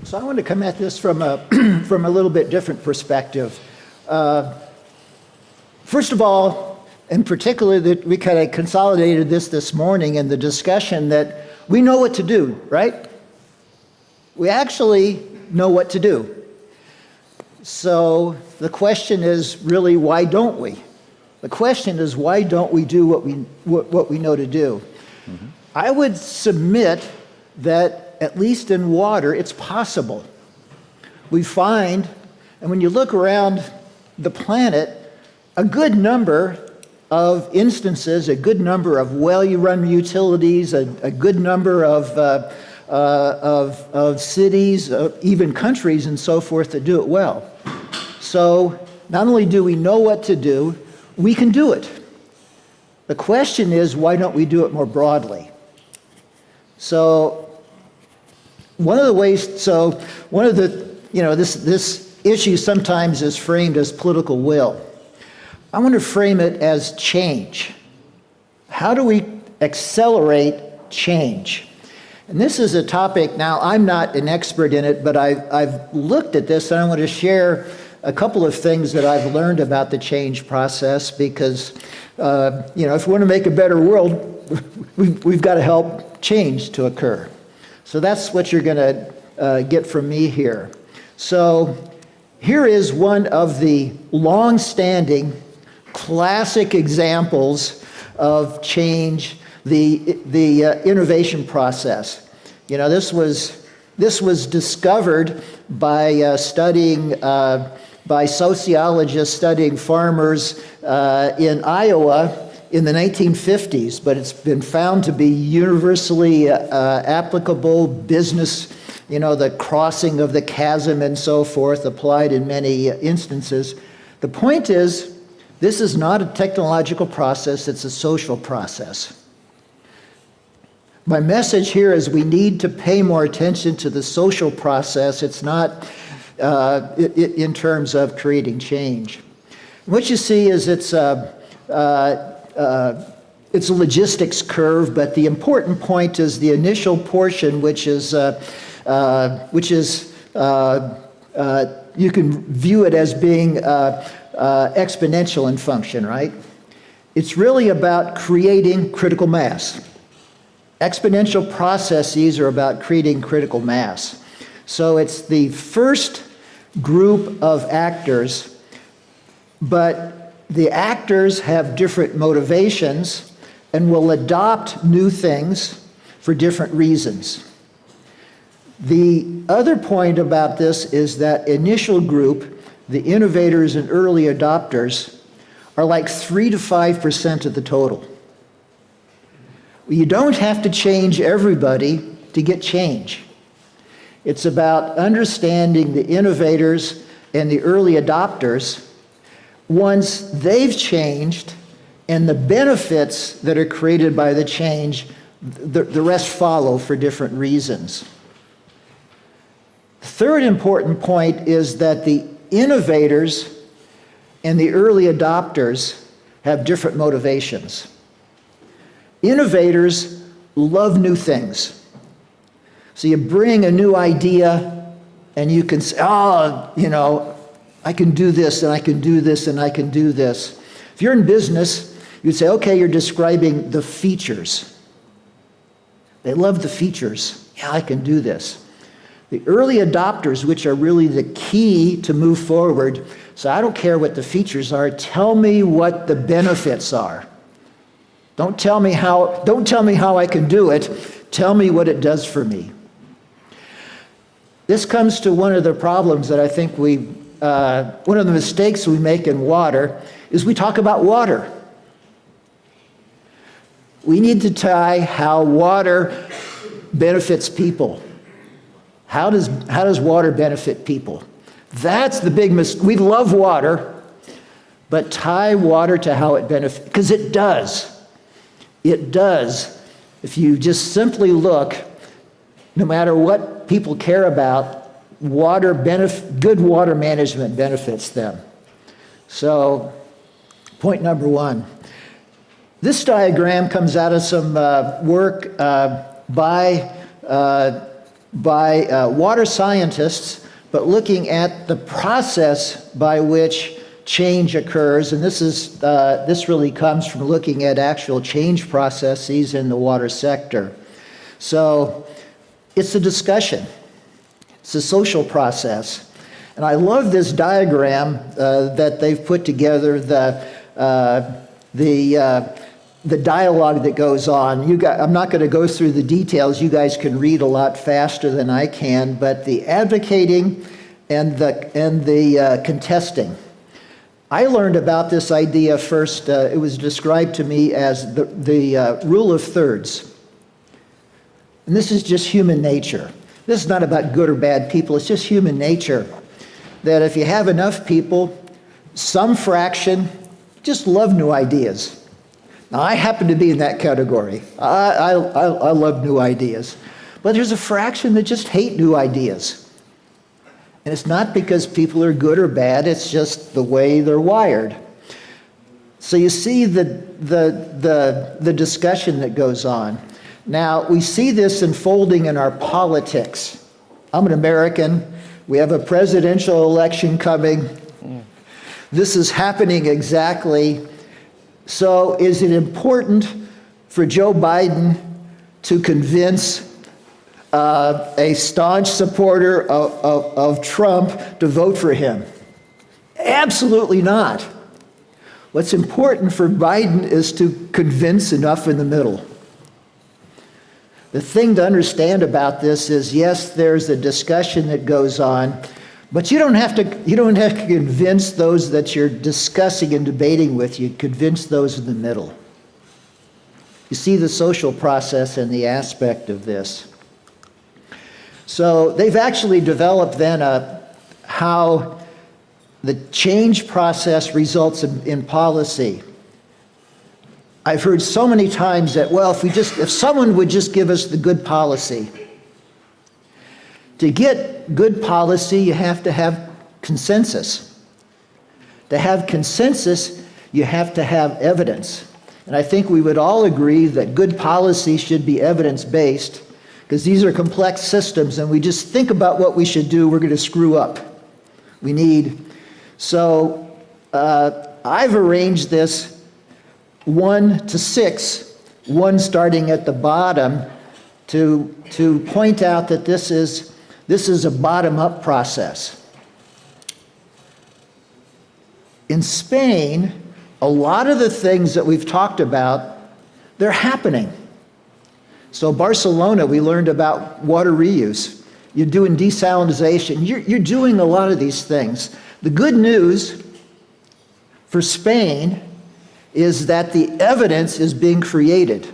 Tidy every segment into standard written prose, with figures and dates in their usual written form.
So I want to come at this from a, from a little bit different perspective. First of all, in particular, that we kind of consolidated this morning in the discussion that we know what to do, right? We actually know what to do. So the question is really, why don't we? The question is, why don't we do what we know to do? Mm-hmm. I would submit that at least in water, it's possible. We find, and when you look around the planet, a good number of instances, a good number of well-run utilities, a good number of cities, even countries and so forth that do it well. So not only do we know what to do, we can do it. The question is, why don't we do it more broadly? So one of the ways, this issue sometimes is framed as political will. I want to frame it as change. How do we accelerate change? And this is a topic, now I'm not an expert in it, but I've looked at this and I want to share a couple of things that I've learned about the change process because, if we want to make a better world, we've got to help change to occur. So that's what you're going to get from me here. So here is one of the long-standing classic examples of change, the innovation process. You know, this was discovered by by sociologists studying farmers in Iowa in the 1950s, but it's been found to be universally applicable business, the crossing of the chasm and so forth, applied in many instances. The point is, this is not a technological process, it's a social process. My message here is we need to pay more attention to the social process. It's not in terms of creating change. What you see is it's a logistics curve, but the important point is the initial portion, which is you can view it as being exponential in function, right? It's really about creating critical mass. Exponential processes are about creating critical mass. So it's the first group of actors, but the actors have different motivations and will adopt new things for different reasons. The other point about this is that initial group, the innovators and early adopters, are like 3 to 5% of the total. You don't have to change everybody to get change. It's about understanding the innovators and the early adopters. Once they've changed and the benefits that are created by the change, the rest follow for different reasons. The third important point is that the innovators and the early adopters have different motivations. Innovators love new things. So you bring a new idea and you can say, I can do this and I can do this and I can do this. If you're in business, you'd say, okay, you're describing the features. They love the features. Yeah, I can do this. The early adopters, which are really the key to move forward, so I don't care what the features are, tell me what the benefits are. Don't tell me how I can do it, tell me what it does for me. This comes to one of the problems that I think one of the mistakes we make in water is we talk about water. We need to tie how water benefits people. How does water benefit people? That's the big mistake. We love water, but tie water to how it benefits, because it does. It does. If you just simply look, no matter what people care about, good water management benefits them. So, point number one. This diagram comes out of some work by by water scientists, but looking at the process by which change occurs. And this really comes from looking at actual change processes in the water sector. So it's a discussion. It's a social process. And I love this diagram that they've put together, the dialogue that goes on. I'm not going to go through the details. You guys can read a lot faster than I can, but the advocating and the contesting. I learned about this idea first. It was described to me as the rule of thirds. And this is just human nature. This is not about good or bad people. It's just human nature. That if you have enough people, some fraction just love new ideas. Now, I happen to be in that category. I love new ideas. But there's a fraction that just hate new ideas. And it's not because people are good or bad, it's just the way they're wired. So you see the discussion that goes on. Now, we see this unfolding in our politics. I'm an American. We have a presidential election coming. This is happening exactly. So is it important for Joe Biden to convince a staunch supporter of Trump to vote for him? Absolutely not. What's important for Biden is to convince enough in the middle. The thing to understand about this is, yes, there's a discussion that goes on, but you don't have to convince those that you're discussing and debating with. You convince those in the middle. You see the social process and the aspect of this. So they've actually developed then how the change process results in policy. I've heard so many times that, well, if someone would just give us the good policy. To get good policy, you have to have consensus. To have consensus, you have to have evidence. And I think we would all agree that good policy should be evidence-based, because these are complex systems, and we just think about what we should do, we're going to screw up. So I've arranged this 1 to 6, 1 starting at the bottom, to point out that this is a bottom-up process. In Spain, a lot of the things that we've talked about, they're happening. So Barcelona, we learned about water reuse. You're doing desalination. You're doing a lot of these things. The good news for Spain is that the evidence is being created.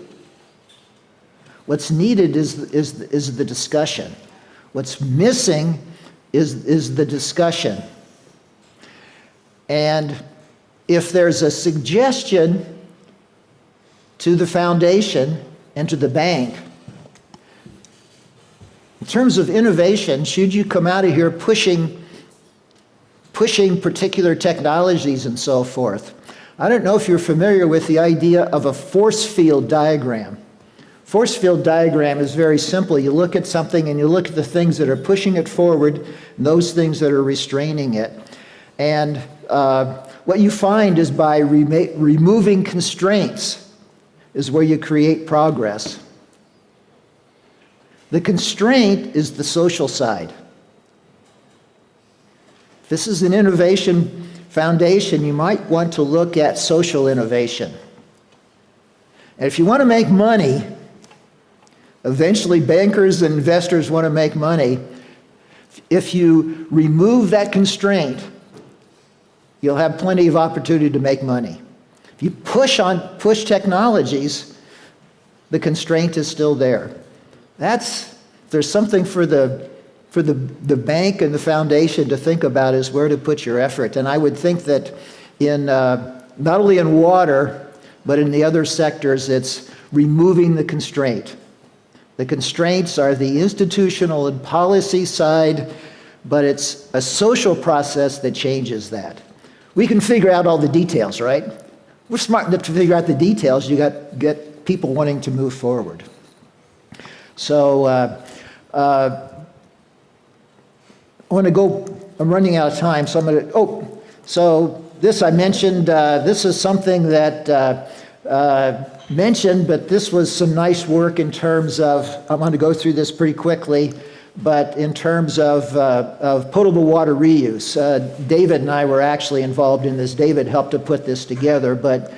What's needed is the discussion. What's missing is the discussion. And if there's a suggestion to the foundation and to the bank, in terms of innovation, should you come out of here pushing particular technologies and so forth? I don't know if you're familiar with the idea of a force field diagram. Force field diagram is very simple. You look at something and you look at the things that are pushing it forward and those things that are restraining it. And what you find is by removing constraints is where you create progress. The constraint is the social side. This is an innovation foundation. You might want to look at social innovation. And if you want to make money, eventually bankers and investors want to make money. If you remove that constraint, you'll have plenty of opportunity to make money. If you push technologies, the constraint is still there. There's something for the bank and the foundation to think about, is where to put your effort. And I would think that in not only in water, but in the other sectors, it's removing the constraint. The constraints are the institutional and policy side, but it's a social process that changes that. We can figure out all the details, right? We're smart enough to figure out the details. You get people wanting to move forward. So want to go, I'm running out of time, so I'm going to, so this I mentioned, this is something that mentioned, but this was some nice work in terms of, I'm going to go through this pretty quickly, but in terms of potable water reuse. David and I were actually involved in this. David helped to put this together, but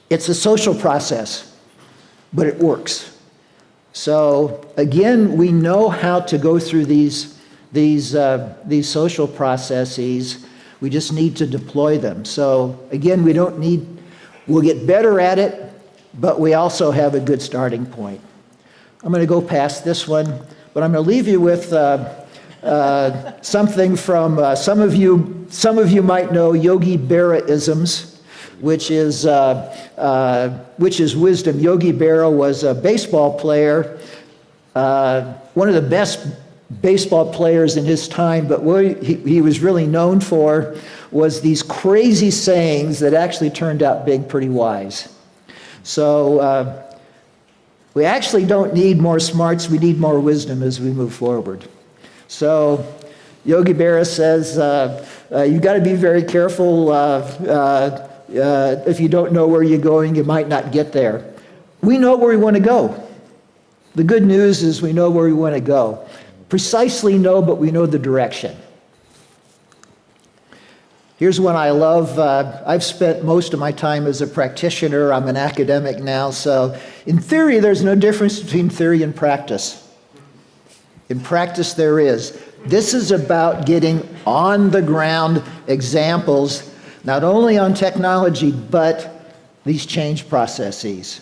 it's a social process, but it works. So again, we know how to go through these social processes. We just need to deploy them. So again, we'll get better at it, but we also have a good starting point. I'm going to go past this one, but I'm going to leave you with something from some of you might know Yogi Berra-isms, which is wisdom. Yogi Berra was a baseball player, one of the best baseball players in his time, but what he was really known for was these crazy sayings that actually turned out being pretty wise. So we actually don't need more smarts, we need more wisdom as we move forward. So Yogi Berra says, you've got to be very careful. If you don't know where you're going, you might not get there. We know where we want to go. The good news is we know where we want to go. Precisely no, but we know the direction. Here's one I love. I've spent most of my time as a practitioner. I'm an academic now, so in theory, there's no difference between theory and practice. In practice, there is. This is about getting on-the-ground examples, not only on technology, but these change processes.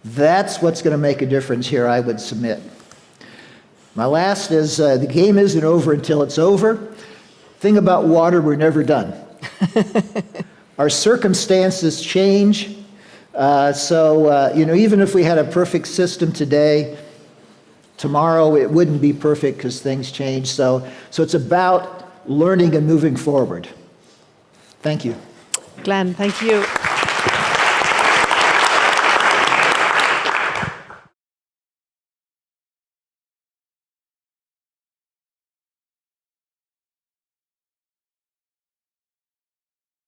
That's what's going to make a difference here, I would submit. My last is, the game isn't over until it's over. Thing about water, we're never done. Our circumstances change. Even if we had a perfect system today, tomorrow it wouldn't be perfect because things change. So it's about learning and moving forward. Thank you. Glenn, thank you.